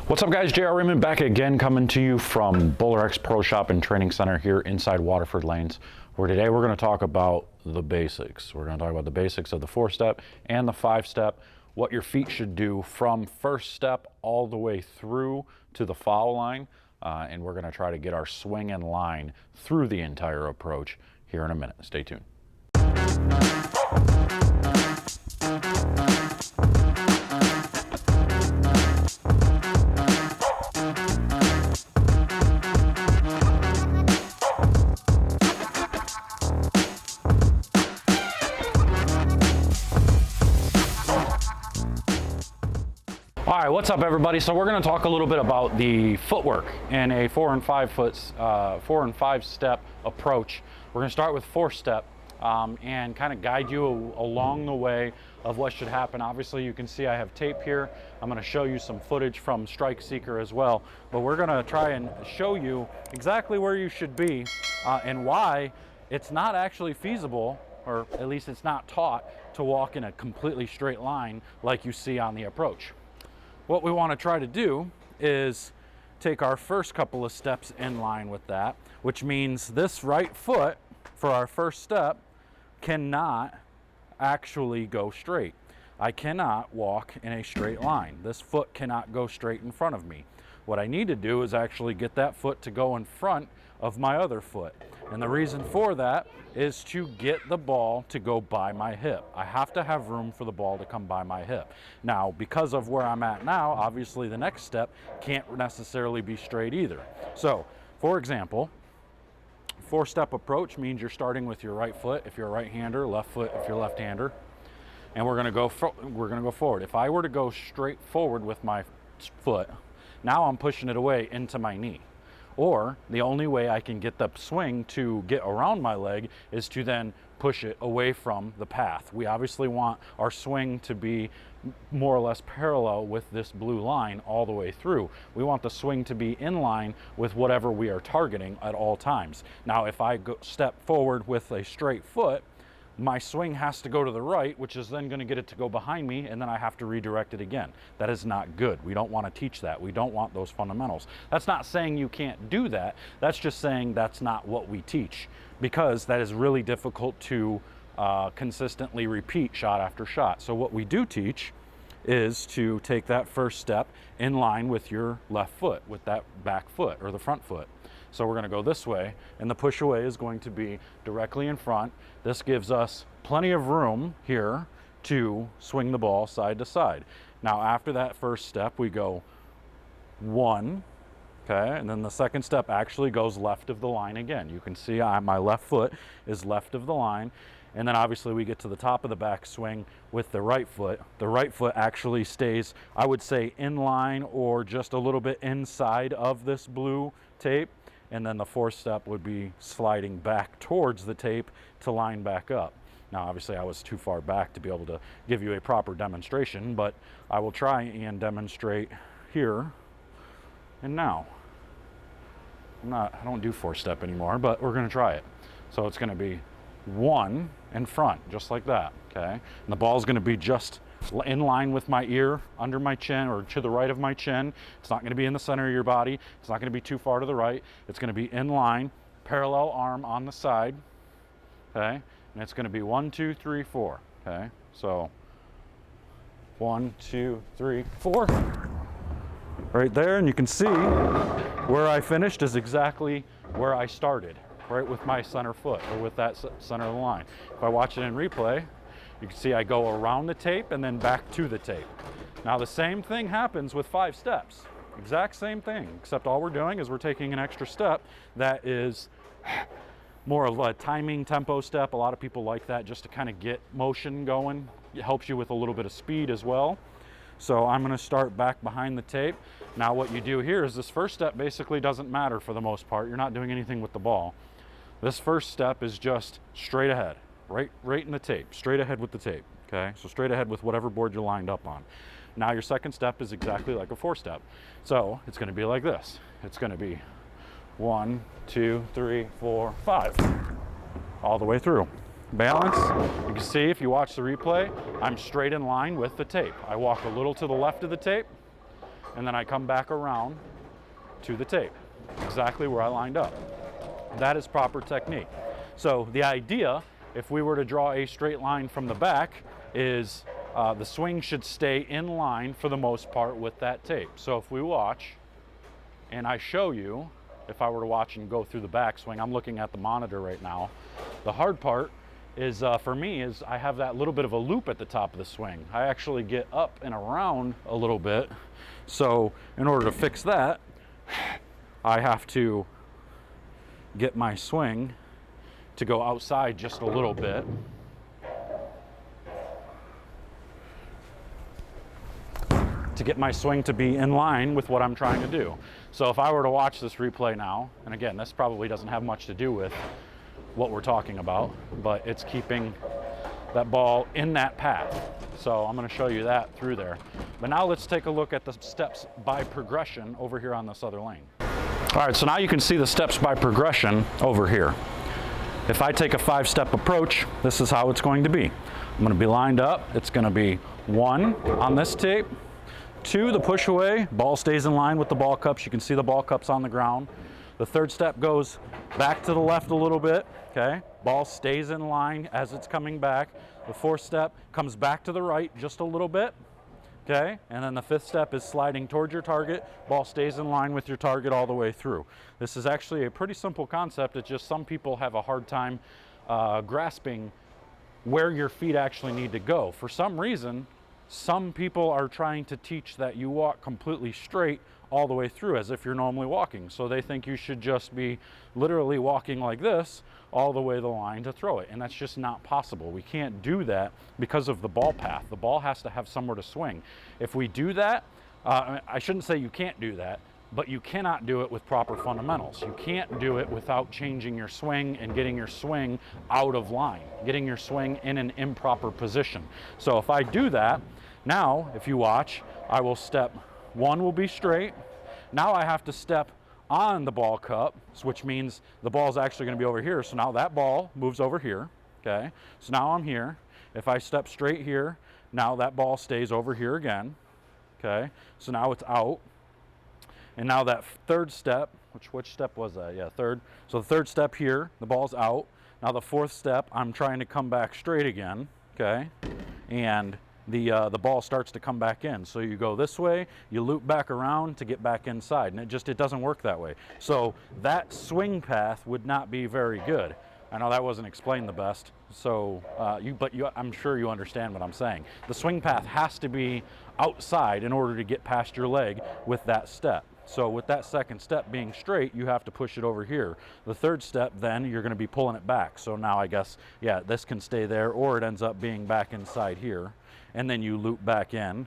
What's up guys, JR Raymond back again, coming to you from BowlerX Pro Shop and Training Center here inside Waterford Lanes, where today we're going to talk about the basics. We're going to talk about the basics of the 4-step and the 5-step, what your feet should do from first step all the way through to the foul line, and we're going to try to get our swing in line through the entire approach here in a minute. Stay tuned. All right, what's up everybody? So we're going to talk a little bit about the footwork in a 4 and 5 step approach. We're going to start with 4-step and kind of guide you along the way of what should happen. Obviously you can see I have tape here. I'm going to show you some footage from Strike Seeker as well, but we're going to try and show you exactly where you should be and why it's not actually feasible, or at least it's not taught, to walk in a completely straight line like you see on the approach. What we want to try to do is take our first couple of steps in line with that, which means this right foot for our first step cannot actually go straight. I cannot walk in a straight line. This foot cannot go straight in front of me. What I need to do is actually get that foot to go in front of my other foot. And the reason for that is to get the ball to go by my hip. I have to have room for the ball to come by my hip. Now, because of where I'm at now, obviously the next step can't necessarily be straight either. So, for example, 4-step approach means you're starting with your right foot if you're a right-hander, left foot if you're a left-hander, and we're going to go forward. If I were to go straight forward with my foot, now I'm pushing it away into my knee. Or the only way I can get the swing to get around my leg is to then push it away from the path. We obviously want our swing to be more or less parallel with this blue line all the way through. We want the swing to be in line with whatever we are targeting at all times. Now, if I step forward with a straight foot, my swing has to go to the right, which is then going to get it to go behind me, and then I have to redirect it again. That is not good. We don't want to teach that. We don't want those fundamentals. That's not saying you can't do that. That's just saying that's not what we teach, because that is really difficult to consistently repeat shot after shot. So what we do teach is to take that first step in line with your left foot, with that back foot or the front foot. So we're going to go this way, and the push away is going to be directly in front. This gives us plenty of room here to swing the ball side to side. Now after that first step we go 1, okay, and then the second step actually goes left of the line again. You can see my left foot is left of the line, and then obviously we get to the top of the back swing with the right foot. The right foot actually stays, I would say, in line or just a little bit inside of this blue tape. And then the 4th step would be sliding back towards the tape to line back up. Now obviously I was too far back to be able to give you a proper demonstration, but I will try and demonstrate here and now. I don't do 4-step anymore, but we're going to try it. So it's going to be 1 in front, just like that, okay? And the ball is going to be just in line with my ear, under my chin, or to the right of my chin. It's not going to be in the center of your body. It's not going to be too far to the right. It's going to be in line, parallel arm on the side, okay? And it's going to be 1, 2, 3, 4, okay? So 1, 2, 3, 4, right there. And you can see where I finished is exactly where I started, right with my center foot, or with that center of the line. If I watch it in replay, you can see I go around the tape and then back to the tape. Now the same thing happens with 5 steps. Exact same thing, except all we're doing is we're taking an extra step that is more of a timing tempo step. A lot of people like that just to kind of get motion going. It helps you with a little bit of speed as well. So I'm going to start back behind the tape. Now what you do here is this first step basically doesn't matter for the most part. You're not doing anything with the ball. This first step is just straight ahead. Right in the tape, straight ahead with the tape, okay? So straight ahead with whatever board you're lined up on. Now your second step is exactly like a 4-step. So it's gonna be like this. It's gonna be 1, 2, 3, 4, 5, all the way through. Balance, you can see if you watch the replay, I'm straight in line with the tape. I walk a little to the left of the tape, and then I come back around to the tape, exactly where I lined up. That is proper technique. So the idea, if we were to draw a straight line from the back, is the swing should stay in line for the most part with that tape. So if we watch, and I show you, if I were to watch and go through the backswing, I'm looking at the monitor right now. The hard part is, for me, is I have that little bit of a loop at the top of the swing. I actually get up and around a little bit. So in order to fix that, I have to get my swing to go outside just a little bit. To get my swing to be in line with what I'm trying to do. So if I were to watch this replay now, and again, this probably doesn't have much to do with what we're talking about, but it's keeping that ball in that path. So I'm going to show you that through there. But now let's take a look at the steps by progression over here on this other lane. All right, so now you can see the steps by progression over here. If I take a 5-step approach, this is how it's going to be. I'm going to be lined up. It's going to be 1 on this tape, 2, the push away, ball stays in line with the ball cups. You can see the ball cups on the ground. The 3rd step goes back to the left a little bit, okay? Ball stays in line as it's coming back. The 4th step comes back to the right just a little bit, okay? And then the 5th step is sliding towards your target. Ball stays in line with your target all the way through. This is actually a pretty simple concept. It's just some people have a hard time grasping where your feet actually need to go. For some reason, some people are trying to teach that you walk completely straight all the way through as if you're normally walking. So they think you should just be literally walking like this all the way the line to throw it. And that's just not possible. We can't do that because of the ball path. The ball has to have somewhere to swing. If we do that, I shouldn't say you can't do that, but you cannot do it with proper fundamentals. You can't do it without changing your swing and getting your swing out of line, getting your swing in an improper position. So if I do that, now if you watch, I will step 1 will be straight. Now I have to step on the ball cup, which means the ball is actually going to be over here. So now that ball moves over here, okay? So now I'm here. If I step straight here, now that ball stays over here again, okay? So now it's out. And now that 3rd step, which step was that? Yeah, 3rd. So the 3rd step here, the ball's out. Now the 4th step, I'm trying to come back straight again, okay? And the ball starts to come back in. So you go this way, you loop back around to get back inside, and it doesn't work that way. So that swing path would not be very good. I know that wasn't explained the best, so I'm sure you understand what I'm saying. The swing path has to be outside in order to get past your leg with that step. So with that 2nd step being straight, you have to push it over here. The 3rd step, then you're going to be pulling it back. So now I guess, yeah, this can stay there, or it ends up being back inside here. And then you loop back in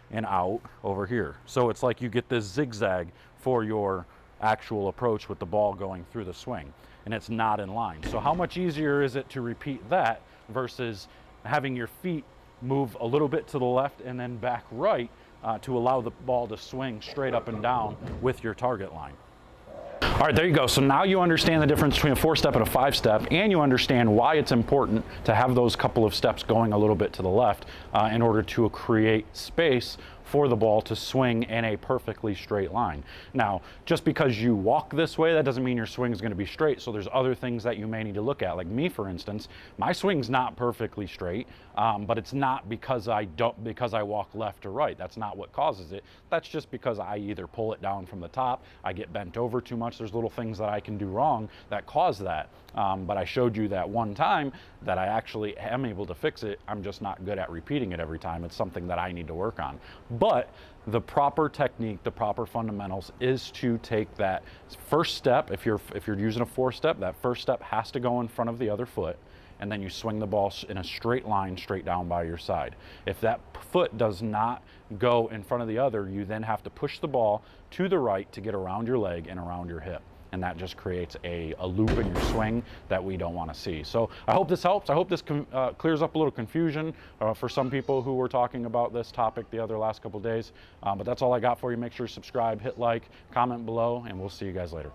and out over here. So it's like you get this zigzag for your actual approach with the ball going through the swing, and it's not in line. So how much easier is it to repeat that versus having your feet move a little bit to the left and then back right to allow the ball to swing straight up and down with your target line? All right, there you go. So now you understand the difference between a 4-step and a 5-step, and you understand why it's important to have those couple of steps going a little bit to the left in order to create space for the ball to swing in a perfectly straight line. Now, just because you walk this way, that doesn't mean your swing is going to be straight. So there's other things that you may need to look at. Like me, for instance, my swing's not perfectly straight, but it's not because I walk left or right. That's not what causes it. That's just because I either pull it down from the top, I get bent over too much. There's little things that I can do wrong that cause that. But I showed you that one time that I actually am able to fix it. I'm just not good at repeating it every time. It's something that I need to work on. But the proper technique, the proper fundamentals is to take that 1st step. If you're using a 4-step, that 1st step has to go in front of the other foot, and then you swing the ball in a straight line straight down by your side. If that foot does not go in front of the other, you then have to push the ball to the right to get around your leg and around your hip. And that just creates a loop in your swing that we don't want to see. So I hope this helps. I hope this clears up a little confusion for some people who were talking about this topic the last couple days. But that's all I got for you. Make sure you subscribe, hit like, comment below, and we'll see you guys later.